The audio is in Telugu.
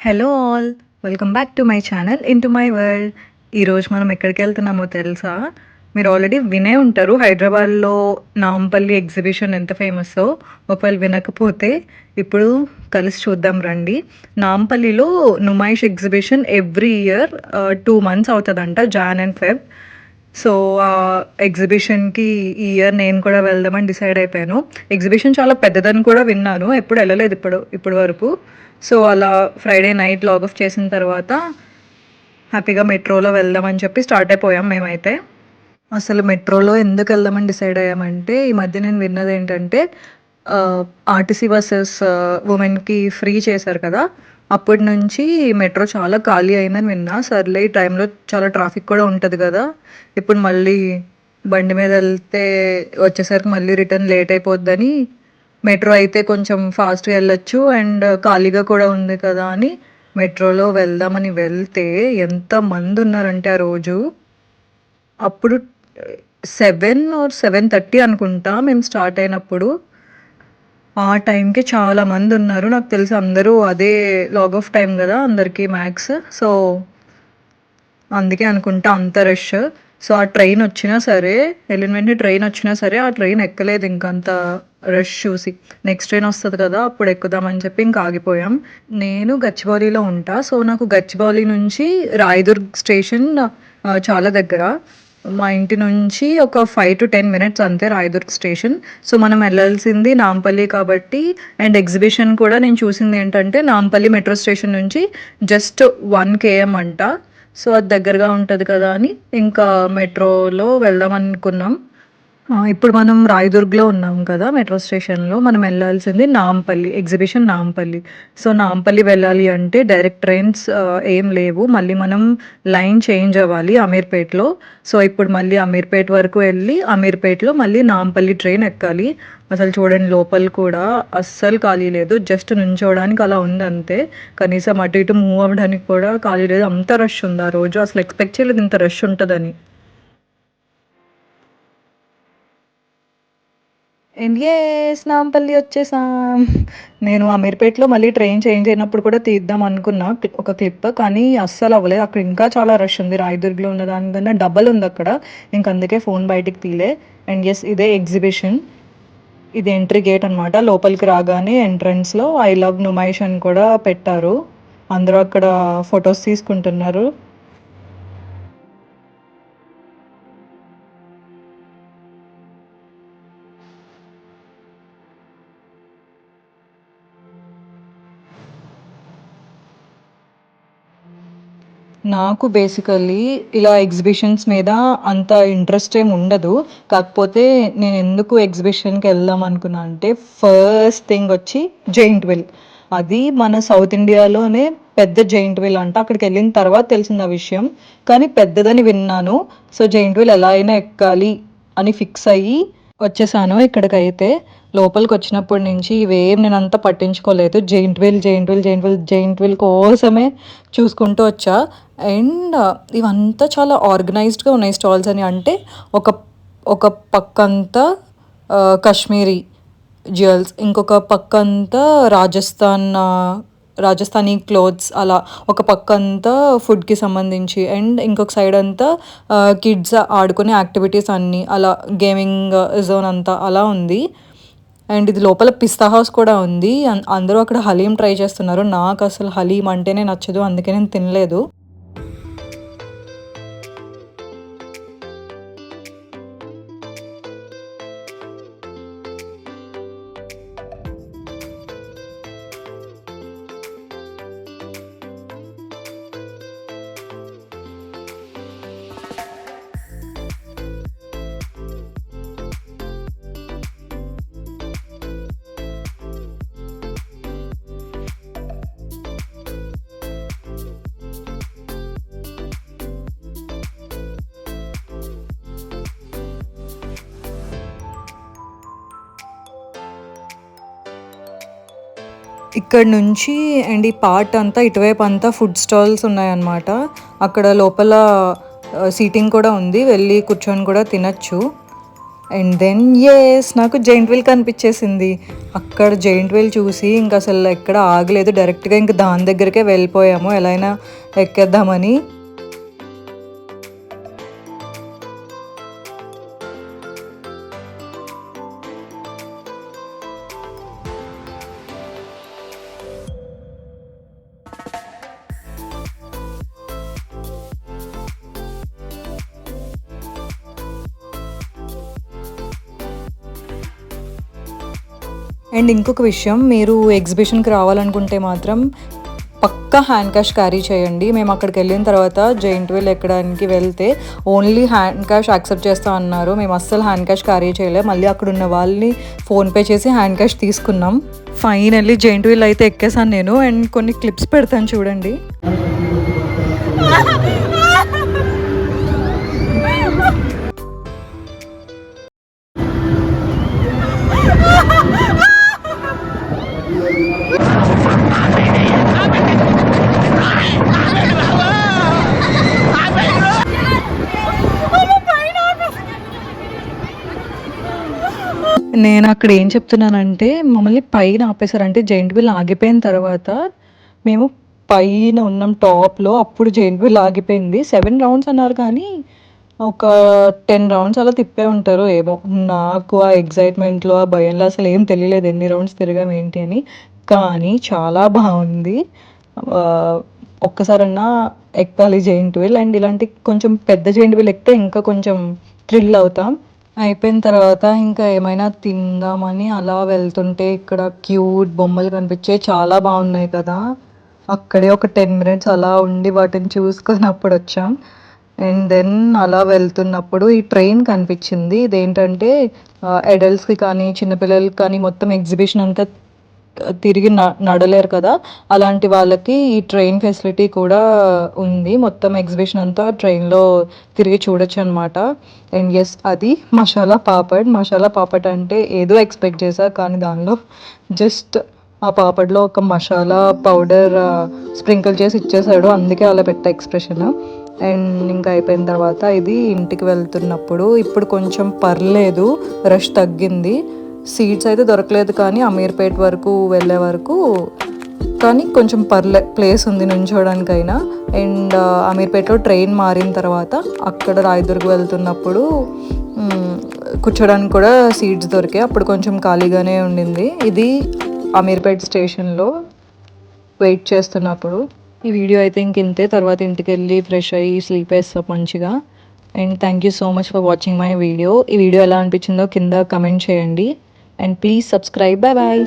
Hello all! Welcome back to my channel into my world. ఈరోజు మనం ఎక్కడికెళ్తున్నామో తెలుసా? మీరు ఆల్రెడీ వినే ఉంటారు. హైదరాబాద్‌లో నాంపల్లి ఎగ్జిబిషన్ ఎంత ఫేమస్సో. ఒకవేళ వినకపోతే ఇప్పుడు కలిసి చూద్దాం రండి. నాంపల్లిలో Numaish exhibition every year 2 months అవుతదంట. Jan and Feb. సో, ఎగ్జిబిషన్‌కి ఈ ఇయర్ నేను కూడా వెళ్దామని డిసైడ్ అయిపోయాను. ఎగ్జిబిషన్ చాలా పెద్దదని కూడా విన్నాను. ఎప్పుడు ఎళ్ళలేదు ఇప్పటి వరకు. సో, అలా ఫ్రైడే నైట్ లాగ్ ఆఫ్ చేసిన తర్వాత హ్యాపీగా మెట్రోలో వెళ్దామని చెప్పి స్టార్ట్ అయిపోయాం మేమైతే. అసలు మెట్రోలో ఎందుకెళ్దామని డిసైడ్ అయ్యామంటే, ఈ మధ్య నేను విన్నదేంటంటే ఆర్టీసీ బసెస్ ఉమెన్‌కి ఫ్రీ చేశారు కదా! అప్పటి నుంచి మెట్రో చాలా ఖాళీ అయిందని విన్నా. సర్లే ఈ టైంలో చాలా ట్రాఫిక్ కూడా ఉంటది గదా! ఇప్పుడు మళ్ళీ బండి మీద ఎళ్తే వచ్చేసరికి మళ్ళీ రిటర్న్ లేట్ అయిపోద్దని మెట్రో అయితే కొంచెం ఫాస్ట్‌గా ఎళ్ళొచ్చు అండ్ ఖాళీగా కూడా ఉంది కదా! అని మెట్రోలో వెళ్దామని వెళ్తే ఎంతమందున్నారంటే ఆ రోజు అప్పుడు 7 ఆర్ 7:30 అనుకుంటా మేము స్టార్ట్ అయినప్పుడు. ఆ టైంకి చాలా మందున్నారు. నాకు తెలిసి అందరూ అదే లాగ్ ఆఫ్ టైమ్ గదా! అందరికి మ్యాక్స్. సో, అందుకే అనుకుంటా అంత రష్. సో, ఆ ట్రైనొచ్చినా సరే, ఎళ్ళిన వెంటనే ట్రైనొచ్చినా సరే, ఆ ట్రైన్ ఎక్కలేదు ఇంక అంత రష్ చూసి. నెక్స్ట్ ట్రైన్ ఒస్తది కదా! అప్పుడు ఎక్కుదామని చెప్పి ఇంక ఆగిపోయాం. నేను గచ్చిబౌలిలో ఉంటా. సో, నాకు గచ్చిబౌలి నుంచి రాయదుర్గ్ స్టేషన్ చాలా దగ్గర. మా ఇంటి నుంచి ఒక 5-10 మినిట్స్ అంతే రాయదుర్గ్ స్టేషన్. సో, మనం ఎళ్ళాల్సింది నాంపల్లి కాబట్టి అండ్ ఎగ్జిబిషన్ కూడా నేను చూసిందేంటంటే నాంపల్లి మెట్రో స్టేషన్ నుంచి జస్ట్ 1 కేఎం అంట. సో, అది దగ్గరగా ఉంటది కదా! అని ఇంకా మెట్రోలో వెళ్దామనుకున్నాం. ఇప్పుడు మనం రాయదుర్గ్‌లో ఉన్నాం కదా! మెట్రో స్టేషన్‌లో. మనం ఎళ్ళాల్సింది నాంపల్లి. ఎగ్జిబిషన్ నాంపల్లి. సో, నాంపల్లి వెళ్ళాలి అంటే డైరెక్ట్ ట్రైన్స్ ఏం లేవు. మళ్ళీ మనం లైన్ చేంజ్ అవ్వాలి అమీర్‌పేట్‌లో. సో, ఇప్పుడు మళ్ళీ అమీర్‌పేట్ వరకు ఎళ్ళి అమీర్‌పేట్‌లో మళ్ళీ నాంపల్లి ట్రైన్ ఎక్కాలి. అసలు చూడండి లోపల కూడా అస్సలు ఖాళీ లేదు. జస్ట్ నుంచోడానికి అలా ఉందంతే. కనీసం అటు ఇటు మూవ్ అవ్వడానికి కూడా ఖాళీ లేదు. అంత రష్ ఉంది ఆ రోజు. అసలు ఎక్స్‌పెక్ట్ చేయలేదు ఇంత రష్ ఉంటదని. And yes! నాంపల్లి వచ్చేసాం. నేను అమీర్‌పేట్‌లో మళ్ళీ ట్రైన్ చేంజ్ అయినప్పుడు కూడా తీద్దాం అనుకున్నా ఒక క్లిప్. కానీ అస్సలు అవ్వలేదు. అక్కడ ఇంకా చాలా రష్ ఉంది. రాయదుర్గ్‌లో ఉన్న దానికన్నా డబల్ ఉందక్కడ. ఇంక అందుకే ఫోన్ బయటికి తీయలే. And yes! ఇదే ఎగ్జిబిషన్. ఇది ఎంట్రీ గేట్ అనమాట. లోపలికి రాగానే ఎంట్రన్స్‌లో ఐ లవ్ నుమైష్ అని కూడా పెట్టారు. అందరూ అక్కడ ఫోటోస్ తీసుకుంటున్నారు. నాకు బేసికల్లీ ఇలా ఎగ్జిబిషన్స్ మీద అంత ఇంట్రెస్ట్ ఏమి ఉండదు. కాకపోతే నేనెందుకు ఎగ్జిబిషన్‌కెళ్దాం అనుకున్నా అంటే, ఫస్ట్ థింగ్ వచ్చి జెయింట్ వీల్. అది మన సౌత్ ఇండియాలోనే పెద్ద జెయింట్ వీల్ అంట. అక్కడికెళ్ళిన తర్వాత తెలిసింది ఆ విషయం. కానీ పెద్దదని విన్నాను. సో, జెయింట్ వీల్ ఎలా అయినా ఎక్కాలి అని ఫిక్స్ అయ్యి వచ్చేసాను ఇక్కడికైతే. లోపలికొచ్చినప్పటి నుంచి ఇవేం నేనంత పట్టించుకోలేదు. Giant wheel, giant wheel, giant wheel, giant wheel కోసమే చూసుకుంటూ వచ్చా. అండ్ ఇవంతా చాలా ఆర్గనైజ్డ్‌గా ఉన్నాయి స్టాల్స్ అని. అంటే ఒక ఒక పక్కంతా కాశ్మీరీ జ్యువెల్స్, ఇంకొక పక్కంతా రాజస్థానీ క్లోత్స్ అలా. ఒక పక్కంతా ఫుడ్‌కి సంబంధించి అండ్ ఇంకొక సైడ్ అంతా కిడ్స్ ఆడుకునే యాక్టివిటీస్ అన్నీ అలా గేమింగ్ జోన్ అంతా అలా ఉంది. అండ్ ఇది లోపల పిస్తా హౌస్ కూడా ఉంది. అందరూ అక్కడ హలీం ట్రై చేస్తున్నారు. నాకసలు హలీం అంటేనే నచ్చదు. అందుకే నేను తినలేదు. ఇక్కడ నుంచి అండ్ ఈ పార్ట్ అంతా ఇటువైపు అంతా ఫుడ్ స్టాల్స్ ఉన్నాయన్నమాట. అక్కడ లోపల సీటింగ్ కూడా ఉంది. వెళ్ళి కూర్చొని కూడా తినొచ్చు. అండ్ దెన్ నాకు జెయింట్ వీల్ కనిపించేసింది. అక్కడ జెయింట్ వీల్ చూసి ఇంక అసలు ఎక్కడ ఆగలేదు. డైరెక్ట్‌గా ఇంక దాని దగ్గరికే వెళ్ళిపోయాము ఎలా అయినా ఎక్కేద్దామని. అండ్ ఇంకొక విషయం, మీరు ఎగ్జిబిషన్‌కి రావాలనుకుంటే మాత్రం పక్కా హ్యాండ్ క్యాష్ క్యారీ చేయండి. మేము అక్కడికెళ్ళిన తర్వాత జెయింట్ వీల్ ఎక్కడానికి వెళ్తే ఓన్లీ హ్యాండ్ క్యాష్ యాక్సెప్ట్ చేస్తా అన్నారు. మేము అస్సలు హ్యాండ్ క్యాష్ క్యారీ చేయలే. మళ్ళీ అక్కడున్న వాళ్ళని ఫోన్‌పే చేసి హ్యాండ్ క్యాష్ తీసుకున్నాం. ఫైనల్లీ జెయింట్ వీల్ అయితే ఎక్కేసాను నేను. అండ్ కొన్ని క్లిప్స్ పెడతాను చూడండి. నేను అక్కడ ఏం చెప్తున్నానంటే మమ్మల్ని పైన ఆపేశారు. అంటే జెయింట్ వీల్ ఆగిపోయిన తర్వాత మేము పైన ఉన్నాం టాప్‌లో. అప్పుడు జెయింట్ వీల్ ఆగిపోయింది. 7 రౌండ్స్ అన్నారు కానీ ఒక 10 రౌండ్స్ అలా తిప్పే ఉంటారు ఏమో. నాకు ఆ ఎక్సైట్‌మెంట్‌లో, ఆ భయంలో అసలు ఏం తెలియలేదు ఎన్ని రౌండ్స్ తిరిగాం ఏంటి అని. కానీ చాలా బాగుంది. ఆహ్, ఒక్కసారన్నా ఎక్కాలి జెయింట్ వీల్. అండ్ ఇలాంటి కొంచెం పెద్ద జెయింట్ వీల్ ఎక్కితే ఇంకా కొంచెం థ్రిల్ అవుతాం. అయిపోయిన తర్వాత ఇంకా ఏమైనా తిందామని అలా వెళ్తుంటే ఇక్కడ క్యూట్ బొమ్మలు కనిపించాయి. చాలా బాగున్నాయి కదా! అక్కడే ఒక 10 మినిట్స్ అలా ఉండి వాటిని చూసుకొని అప్పుడొచ్చాం. అండ్ దెన్ అలా వెళ్తున్నప్పుడు ఈ ట్రైన్ కనిపించింది. ఇదేంటంటే అడల్ట్స్‌కి కానీ, చిన్న పిల్లలకి కానీ మొత్తం ఎగ్జిబిషన్ అంతా తిరిగి నడలేరు కదా! అలాంటి వాళ్ళకి ఈ ట్రైన్ ఫెసిలిటీ కూడా ఉంది. మొత్తం ఎగ్జిబిషన్ అంతా ట్రైన్‌లో తిరిగి చూడొచ్చనమాట. అండ్ అది మసాలా పాపడ్. మసాలా పాపడ్ అంటే ఏదో ఎక్స్‌పెక్ట్ చేశా. కానీ దానిలో జస్ట్ ఆ పాపడ్‌లో ఒక మసాలా పౌడర్ స్ప్రింకిల్ చేసి ఇచ్చేసాడు. అందుకే అలా పెట్టా ఎక్స్‌ప్రెషన్. అండ్ ఇంకా అయిపోయిన తర్వాత ఇది ఇంటికి వెళ్తున్నప్పుడు ఇప్పుడు కొంచెం పర్లేదు, రష్ తగ్గింది. సీట్స్ అయితే దొరకలేదు కానీ అమీర్పేట్ వరకు వెళ్ళే వరకు కానీ కొంచెం ప్లేస్ ఉంది నుంచోడానికైనా. అండ్ అమీర్పేటలో ట్రైన్ మారిన తర్వాత అక్కడ రాయదుర్గ్ వెళ్తున్నప్పుడు కూర్చోడానికి కూడా సీట్స్ దొరికాయి. అప్పుడు కొంచెం ఖాళీగానే ఉండింది. ఇది అమీర్పేట్ స్టేషన్లో వెయిట్ చేస్తున్నప్పుడు. ఈ వీడియో అయితే ఇంతే. తర్వాత ఇంటికెళ్ళి ఫ్రెష్ అయ్యి స్లీప్ వేస్తాం మంచిగా. And thank you so much for watching my video. ఈ వీడియో ఎలా అనిపించిందో కింద కమెంట్ చేయండి. And please subscribe. Bye bye.